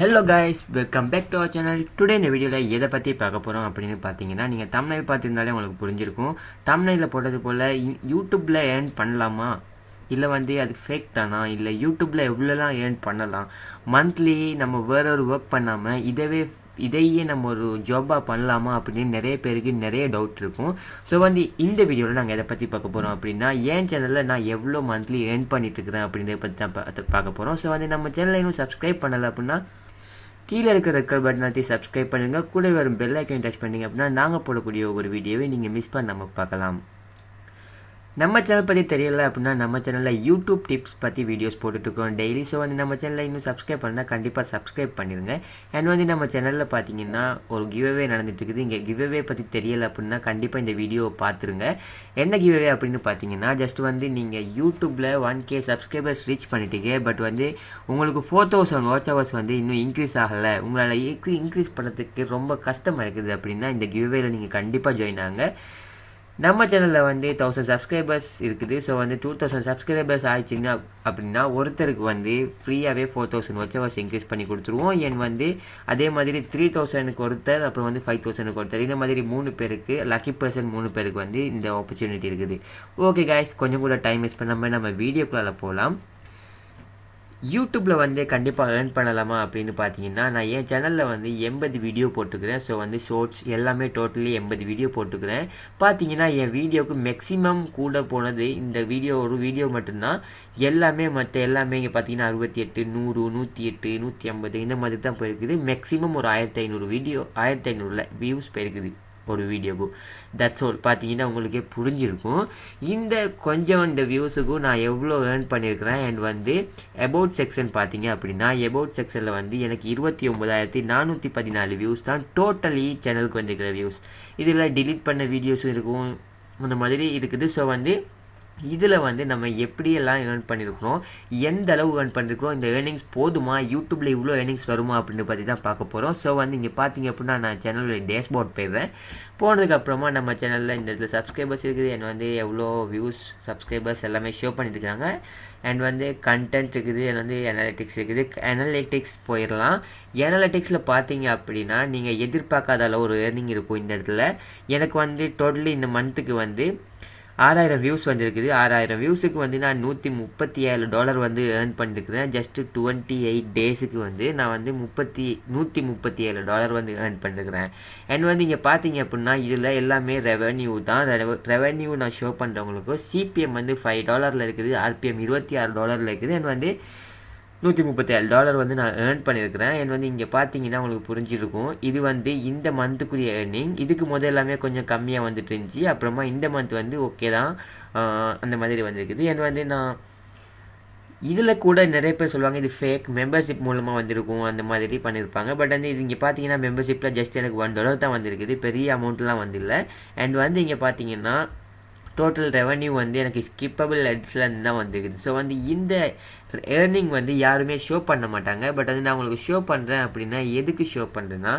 Hello guys, welcome back to our channel. Today இந்த வீடியோவில் எதை பற்றி பார்க்க போகிறோம் அப்படின்னு பார்த்தீங்கன்னா, நீங்கள் thumbnail பார்த்துருந்தாலே உங்களுக்கு புரிஞ்சிருக்கும். thumbnailல போட்டது போல் யூடியூப்பில் ஏர்ன் பண்ணலாமா, இல்லை அது ஃபேக் தானா, இல்லை யூடியூப்பில் எவ்வளோலாம் ஏர்ன் பண்ணலாம், மந்த்லி நம்ம வேற ஒரு ஒர்க் பண்ணாமல் இதையே நம்ம ஒரு ஜாபாக பண்ணலாமா அப்படின்னு நிறைய பேருக்கு நிறைய டவுட் இருக்கும். ஸோ இந்த வீடியோவில் நாங்கள் எதை பற்றி பார்க்க போகிறோம் அப்படின்னா, என் சேனலில் நான் எவ்வளோ மந்த்லி ஏர்ன் பண்ணிட்டுருக்கிறேன் அப்படின்றத பற்றி தான் பார்க்க போகிறோம். ஸோ நம்ம சேனலை இன்னும் சப்ஸ்கிரைப் பண்ணலை அப்படின்னா கீழே இருக்கிற ரெட் கலர் பட்டன் அழுத்தி சப்ஸ்கிரைப் பண்ணுங்கள். கூட வரும் பெல் ஐக்கன் டச் பண்ணிங்க அப்படின்னா நாங்கள் போடக்கூடிய ஒவ்வொரு வீடியோவை நீங்கள் மிஸ் பண்ணாமல் பார்க்கலாம். நம்ம சேனல் பற்றி தெரியலை அப்படின்னா நம்ம சேனலில் யூடியூப் டிப்ஸ் பற்றி வீடியோஸ் போட்டுட்ருக்கோம் டெய்லி. ஸோ நம்ம சேனலில் இன்னும் சப்ஸ்கிரைப் பண்ணால் கண்டிப்பாக சப்ஸ்கிரைப் பண்ணிடுங்க. அண்ட் நம்ம சேனலில் பார்த்தீங்கன்னா ஒரு கிவ்அவே நடந்துகிட்ருக்குது. இங்கே கிவ்அவே பற்றி தெரியலை அப்படின்னா கண்டிப்பாக இந்த வீடியோவை பார்த்துருங்க. என்ன கிவ்அவே அப்படின்னு பார்த்தீங்கன்னா, ஜஸ்ட் நீங்கள் யூடியூப்பில் 1K சப்ஸ்கிரைபர்ஸ் ரீச் பண்ணிட்டீங்க. பட் உங்களுக்கு 4000 வாட்ச் ஹவர்ஸ் இன்னும் இன்க்ரீஸ் ஆகலை, உங்களால் இன்க்ரீஸ் பண்ணுறதுக்கு ரொம்ப கஷ்டமாக இருக்குது அப்படின்னா இந்த கிவ்அவேல நீங்கள் கண்டிப்பாக ஜாயின் ஆகுங்க. நம்ம சேனலில் 1000 சப்ஸ்கிரைபர்ஸ் இருக்குது. ஸோ 2000 சப்ஸ்கிரைபர்ஸ் ஆயிடுச்சிங்கன்னா அப்படின்னா ஒருத்தருக்கு ஃப்ரீயாகவே 4000 வாட்ச் ஹவர்ஸ் இன்க்ரீஸ் பண்ணி கொடுத்துருவோம். என் அதே மாதிரி 3000க்கு ஒருத்தர், அப்புறம் 5000க்கு ஒருத்தர், இந்த மாதிரி 3 பேருக்கு லக்கி பர்சன் 3 பேருக்கு இந்த ஆப்பர்ச்சுனிட்டி இருக்குது. ஓகே காய்ஸ், கொஞ்சம் கூட டைம் வேஸ்ட் பண்ணாமல் நம்ம வீடியோக்குள்ளே போகலாம். யூடியூப்பில் கண்டிப்பாக ஏர்ன் பண்ணலாமா அப்படின்னு பார்த்தீங்கன்னா, நான் என் சேனலில் 80 வீடியோ போட்டுக்கிறேன். ஸோ ஷார்ட்ஸ் எல்லாமே டோட்டலி 80 வீடியோ போட்டுக்கிறேன். பார்த்தீங்கன்னா என் வீடியோவுக்கு மேக்ஸிமம் கூட போனது இந்த ஒரு வீடியோ மட்டும்தான். மற்ற எல்லாமே இங்கே பார்த்தீங்கன்னா 68, 100, 108, 150 இந்த மாதிரி தான் போயிருக்குது. மேக்ஸிமம் ஒரு 1500 வியூஸ் போயிருக்குது ஒரு வீடியோக்கு. That's all. பார்த்தீங்கன்னா உங்களுக்கே புரிஞ்சிருக்கும் இந்த வியூஸுக்கும் நான் எவ்வளோ ஏர்ன் பண்ணியிருக்கிறேன். அண்ட் அபவுட் செக்ஷன் பார்த்தீங்க அப்படின்னா, அபவுட் செக்ஷனில் எனக்கு 29,414 வியூஸ் தான் டோட்டலி சேனலுக்கு வந்திருக்கிற வியூஸ். இதில் டிலீட் பண்ண வீடியோஸும் இருக்கும், அந்த மாதிரி இருக்குது. ஸோ இதில் நம்ம எப்படியெல்லாம் ஏர்ன் பண்ணியிருக்கிறோம், எந்த அளவு ஏர்ன் பண்ணியிருக்கிறோம், இந்த ஏர்னிங்ஸ் போதுமா, யூடியூப்பில் இவ்வளோ ஏர்னிங்ஸ் வருமா அப்படின்னு பற்றி தான் பார்க்க போகிறோம். ஸோ இங்கே பார்த்தீங்க அப்படின்னா நான் சேனலோட டேஷ்போர்ட் போயிடுறேன். போனதுக்கப்புறமா நம்ம சேனலில் இந்த இடத்துல சப்ஸ்கிரைபர்ஸ் இருக்குது. அண்ட் எவ்வளோ வியூஸ், சப்ஸ்கிரைபர்ஸ் எல்லாமே ஷோ பண்ணிட்டுருக்காங்க. அண்ட் கண்டென்ட் இருக்குது, அனலிட்டிக்ஸ் இருக்குது. அனலிட்டிக்ஸ் போயிடலாம். அனலிட்டிக்ஸில் பார்த்தீங்க அப்படின்னா நீங்கள் எதிர்பார்க்காத அளவு ஒரு ஏர்னிங் இருக்கும் இந்த இடத்துல. எனக்கு டோட்டலி இந்த மந்த்துக்கு 6000 வியூஸ் வந்திருக்குது. 6000 வியூஸுக்கு நான் $137 ஏர்ன் பண்ணியிருக்கிறேன். ஜஸ்ட்டு 28 டேஸுக்கு நான் $137 ஏர்ன் பண்ணியிருக்கிறேன். அண்ட் இங்கே பார்த்தீங்க அப்படின்னா இதில் எல்லாமே ரெவென்யூ தான். ரெவென்யூ நான் ஷோ பண்ணுறவங்களுக்கு சிபிஎம் $5 இருக்குது, ஆர்பிஎம் $26 இருக்குது. அண்ட் $137 நான் ஏர்ன் பண்ணியிருக்கிறேன். அண்ட் இங்கே பார்த்தீங்கன்னா உங்களுக்கு புரிஞ்சிருக்கும், இது இந்த மந்த்துக்குரிய ஏர்னிங். இதுக்கு எல்லாமே கொஞ்சம் கம்மியாக வந்துட்டு இருந்துச்சு. அப்புறமா இந்த மந்த் ஓகே தான், அந்த மாதிரி வந்திருக்குது. அண்ட் நான் இதில் கூட நிறைய பேர் சொல்லுவாங்க இது ஃபேக், மெம்பர்ஷிப் மூலமாக வந்திருக்கும், அந்த மாதிரி பண்ணியிருப்பாங்க. பட் இது இங்கே பார்த்தீங்கன்னா மெம்பர்ஷிப்பில் ஜஸ்ட் எனக்கு $1 தான் வந்திருக்குது, பெரிய அமௌண்ட்லாம் வந்தில்லை. அண்ட் இங்கே பார்த்தீங்கன்னா டோட்டல் ரெவன்யூ எனக்கு ஸ்கிப்பபிள் அட்ஸ்லேருந்து தான் வந்துருக்குது. ஸோ இந்த ஏர்னிங் யாருமே ஷோ பண்ண மாட்டாங்க. பட் நான் உங்களுக்கு ஷோ பண்ணுறேன் அப்படின்னா, எதுக்கு ஷோ பண்ணுறேன்னா,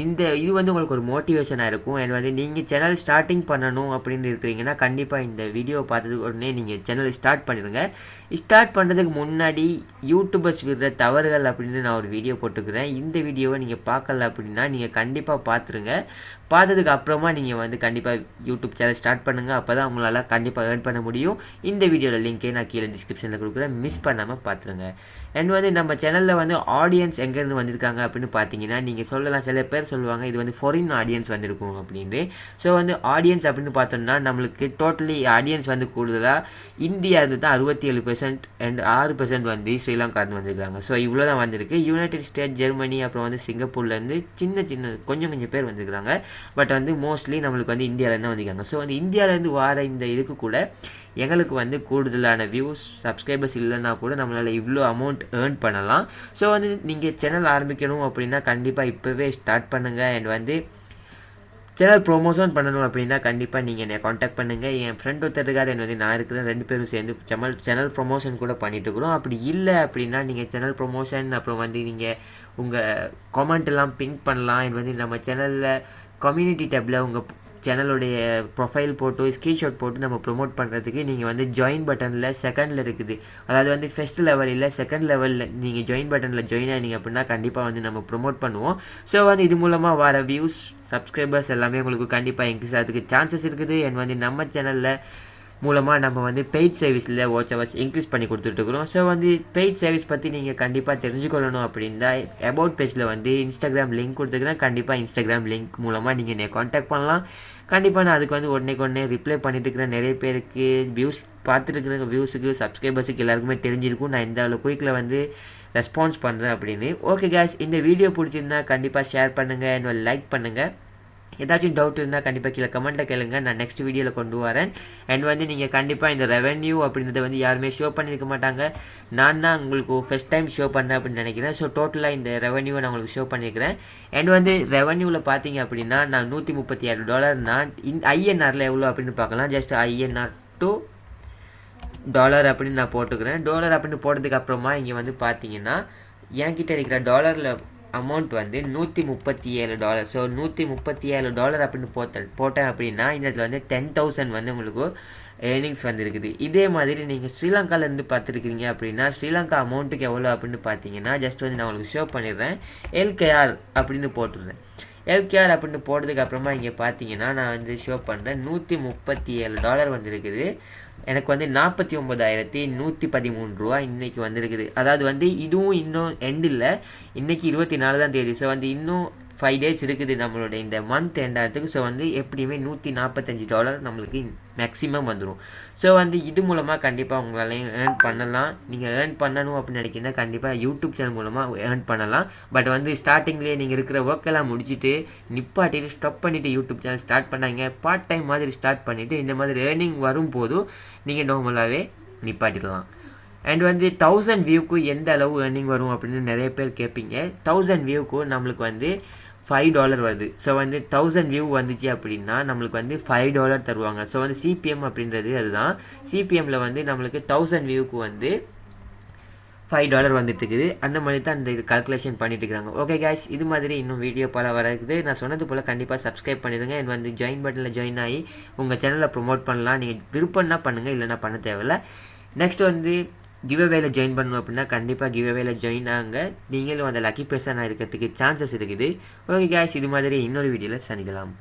இது உங்களுக்கு ஒரு மோட்டிவேஷனாக இருக்கும். அண்ட் நீங்கள் சேனல் ஸ்டார்டிங் பண்ணணும் அப்படின்னு இருக்கிறீங்கன்னா கண்டிப்பாக இந்த வீடியோ பார்த்ததுக்கு உடனே நீங்கள் சேனல் ஸ்டார்ட் பண்ணிடுங்க. ஸ்டார்ட் பண்ணுறதுக்கு முன்னாடி யூடியூபர்ஸ் விடுற தவறுகள் அப்படின்னு நான் ஒரு வீடியோ போட்டுக்கிறேன். இந்த வீடியோவை நீங்கள் பார்க்கல அப்படின்னா நீங்கள் கண்டிப்பாக பார்த்துருங்க. பார்த்ததுக்கு அப்புறமா நீங்கள் கண்டிப்பாக யூடியூப் சேனல் ஸ்டார்ட் பண்ணுங்கள். அப்போ தான் உங்களால் கண்டிப்பாக ஏர்ன் பண்ண முடியும். இந்த வீடியோவில் லிங்க்கே நான் கீழே டிஸ்கிரிப்ஷனில் கொடுக்குறேன், மிஸ் பண்ணாமல் பார்த்துருங்க. அண்ட் நம்ம சேனலில் ஆடியன்ஸ் எங்கேருந்து வந்திருக்காங்க அப்படின்னு பார்த்தீங்கன்னா, நீங்கள் சொல்லலாம், சில பேர் சொல்லுவாங்க இது ஃபாரின் ஆடியன்ஸ் வந்திருக்கும் அப்படின்ட்டு. ஸோ ஆடியன்ஸ் அப்படின்னு பார்த்தோம்னா நம்மளுக்கு டோட்டலி ஆடியன்ஸ் கூடுதலாக இந்தியா இருந்து தான் 67% அண்ட் 6% ஸ்ரீலங்காருந்து வந்திருக்காங்க. ஸோ இவ்வளோ தான் வந்திருக்கு. யுனைடெட் ஸ்டேட், ஜெர்மனி, அப்புறம் சிங்கப்பூர்லேருந்து சின்ன கொஞ்சம் பேர் வந்திருக்காங்க. பட் மோஸ்ட்லி நம்மளுக்கு இந்தியாவிலேருந்து வந்திருக்காங்க. ஸோ இந்தியாவிலேருந்து வர இந்த இதுக்கு கூட எங்களுக்கு கூடுதலான வியூஸ், சப்ஸ்கிரைபர்ஸ் இல்லைன்னா கூட நம்மளால் இவ்வளோ அமௌண்ட் ஏர்ன் பண்ணலாம். ஸோ நீங்கள் சேனல் ஆரம்பிக்கணும் அப்படின்னா கண்டிப்பாக இப்போவே ஸ்டார்ட் பண்ணுங்கள். அண்ட் சேனல் ப்ரொமோஷன் பண்ணணும் அப்படின்னா கண்டிப்பாக நீங்கள் என்னை காண்டாக்ட் பண்ணுங்கள். என் ஃப்ரெண்ட் ஒருத்தர் இருக்கார், நான் இருக்கிறேன், 2 பேரும் சேர்ந்து சேனல் ப்ரொமோஷன் கூட பண்ணிட்டு இருக்கிறோம். அப்படி இல்லை அப்படின்னா நீங்கள் சேனல் ப்ரொமோஷன் அப்புறம் நீங்கள் உங்கள் கமெண்ட் எல்லாம் பிங்க் பண்ணலாம். நம்ம சேனலில் கம்யூனிட்டி டேப்பில் உங்கள் சேனலோடைய ப்ரொஃபைல் போட்டு ஸ்க்ரீன்ஷாட் போட்டு நம்ம ப்ரொமோட் பண்ணுறதுக்கு நீங்கள் வந்து ஜாயின் பட்டனில் செகண்டில் இருக்குது. அதாவது வந்து ஃபஸ்ட் லெவல் இல்லை செகண்ட் லெவலில் நீங்கள் ஜாயின் பட்டனில் ஜாயின் ஆனீங்க அப்படின்னா கண்டிப்பாக வந்து நம்ம ப்ரொமோட் பண்ணுவோம். ஸோ வந்து இது மூலமாக வர வியூஸ் சப்ஸ்கிரைபர்ஸ் எல்லாமே உங்களுக்கு கண்டிப்பாக இன்க்ரீஸ் ஆகிறதுக்கு சான்சஸ் இருக்குது. அண்ட் வந்து நம்ம சேனலில் மூலமாக நம்ம வந்து பெய்ட் சர்வீஸில் வாட்ச் ஹவர்ஸ் இன்க்ரீஸ் பண்ணி கொடுத்துட்ருக்குறோம். ஸோ வந்து பெய்ட் சர்வீஸ் பற்றி நீங்கள் கண்டிப்பாக தெரிஞ்சுக்கொள்ளணும் அப்படின்னா அபவுட் பேஜில் வந்து இன்ஸ்டாகிராம் லிங்க் கொடுத்துக்கிறேன். கண்டிப்பாக இன்ஸ்டாகிராம் லிங்க் மூலமாக நீங்கள் என்னை காண்டாக்ட் பண்ணலாம். கண்டிப்பாக நான் அதுக்கு வந்து உடனே ரிப்ளை பண்ணிட்டு இருக்கிறேன். நிறைய பேருக்கு வியூஸ் பார்த்துருக்குற வியூஸுக்கு சப்ஸ்கிரைபர்ஸுக்கு எல்லாருக்குமே தெரிஞ்சிருக்கும் நான் இந்த அளவு குயிக்கில் வந்து ரெஸ்பான்ஸ் பண்ணுறேன் அப்படின்னு. ஓகே கேஸ், இந்த வீடியோ பிடிச்சிருந்தா கண்டிப்பாக ஷேர் பண்ணுங்கள், என்னோட லைக் பண்ணுங்கள். ஏதாச்சும் டவுட் இருந்தால் கண்டிப்பாக கீழே கமெண்ட்டில் கேளுங்க, நான் நெக்ஸ்ட் வீடியோவில் கொண்டு வரேன். அண்ட் வந்து நீங்கள் கண்டிப்பாக இந்த ரெவென்யூ அப்படின்றத வந்து யாருமே ஷோ பண்ணியிருக்க மாட்டாங்க. நான் தான் உங்களுக்கு ஃபஸ்ட் டைம் ஷோ பண்ணேன் அப்படின்னு நினைக்கிறேன். ஸோ டோட்டலாக இந்த ரெவென்யூவை நான் உங்களுக்கு ஷோ பண்ணியிருக்கிறேன். அண்ட் வந்து ரெவென்யூவில் பார்த்தீங்க அப்படின்னா நான் $137 நான் ஐஎன்ஆரில் எவ்வளோ அப்படின்னு பார்க்கலாம். ஜஸ்ட் ஐஎன்ஆர் டு டாலர் அப்படின்னு நான் போட்டுக்கிறேன். டாலர் அப்படின்னு போட்டதுக்கு அப்புறமா இங்கே வந்து பார்த்தீங்கன்னா என்கிட்ட இருக்கிற டாலரில் அமௌண்ட் வந்து $137. ஸோ $137 அப்படின்னு போட்டேன் அப்படின்னா இந்த இடத்துல வந்து 10,000 வந்து உங்களுக்கு ஏர்னிங்ஸ் வந்துருக்குது. இதே மாதிரி நீங்கள் ஸ்ரீலங்காவிலேருந்து பார்த்துருக்கீங்க அப்படின்னா ஸ்ரீலங்கா அமௌண்ட்டுக்கு எவ்வளோ அப்படின்னு பார்த்தீங்கன்னா ஜஸ்ட் வந்து நான் உங்களுக்கு ஷோ பண்ணிடுறேன். LKR அப்படின்னு போட்டுடுறேன். LKR அப்படின்னு போட்டதுக்கு அப்புறமா இங்கே பார்த்தீங்கன்னா நான் வந்து ஷோ பண்ணுறேன். $137 வந்துருக்குது. எனக்கு வந்து 49,113 ரூபா இன்றைக்கி வந்திருக்குது. அதாவது வந்து இதுவும் இன்னும் எண்ட் இல்லை, இன்றைக்கி 24 தான் தேதி. ஸோ வந்து இன்னும் 5 days இருக்குது நம்மளோட இந்த மந்த் எண்ட் ஆகிறதுக்கு. ஸோ வந்து எப்படியுமே $145 நம்மளுக்கு மேக்ஸிமம் வந்துடும். ஸோ வந்து இது மூலமாக கண்டிப்பாக உங்களாலையும் ஏர்ன் பண்ணலாம். நீங்கள் ஏர்ன் பண்ணணும் அப்படின்னு நினைக்கிறீங்கன்னா கண்டிப்பாக யூடியூப் சேனல் மூலமாக ஏர்ன் பண்ணலாம். பட் வந்து ஸ்டார்டிங்லேயே நீங்கள் இருக்கிற ஒர்க்கெல்லாம் முடிச்சுட்டு நிப்பாட்டிட்டு ஸ்டாப் பண்ணிவிட்டு யூடியூப் சேனல் ஸ்டார்ட் பண்ணாங்க பார்ட் டைம் மாதிரி ஸ்டார்ட் பண்ணிவிட்டு இந்த மாதிரி ஏர்னிங் வரும்போதும் நீங்கள் நார்மலாகவே நிப்பாட்டிடலாம். அண்ட் வந்து 1000 வியூக்கு எந்த அளவு ஏர்னிங் வரும் அப்படின்னு நிறைய பேர் கேட்பீங்க. 1000 வியூக்கு நம்மளுக்கு வந்து $5 வருது. ஸோ வந்து 1000 வியூ வந்துச்சு அப்படின்னா நம்மளுக்கு வந்து $5 தருவாங்க. ஸோ வந்து சிபிஎம் அப்படின்றது அதுதான். சிபிஎம்மில் வந்து நம்மளுக்கு 1000 வியூக்கு வந்து $5 வந்துட்டு இருக்குது. அந்த மாதிரி தான் இந்த இது கால்குலேஷன் பண்ணிட்டு இருக்காங்க. ஓகே கேஸ், இது மாதிரி இன்னும் வீடியோ பல வரக்குது. நான் சொன்னது போல் கண்டிப்பாக சப்ஸ்கிரைப் பண்ணிடுங்க. அண்ட் வந்து ஜாயின் பட்டனில் ஜாயின் ஆகி உங்கள் சேனலில் ப்ரொமோட் பண்ணலாம். நீங்கள் விருப்பம்னா பண்ணுங்கள், இல்லைனா பண்ண தேவையில்ல. நெக்ஸ்ட் வந்து கிவ்அவேல ஜாயின் பண்ணணும் அப்படின்னா கண்டிப்பாக கிவ்அவேல ஜாயின் ஆகுங்க. நீங்களும் அந்த லக்கி பர்சனாக இருக்கிறதுக்கு சான்சஸ் இருக்குது. ஓகே கேஸ், இது மாதிரி இன்னொரு வீடியோவில் சந்திக்கலாம்.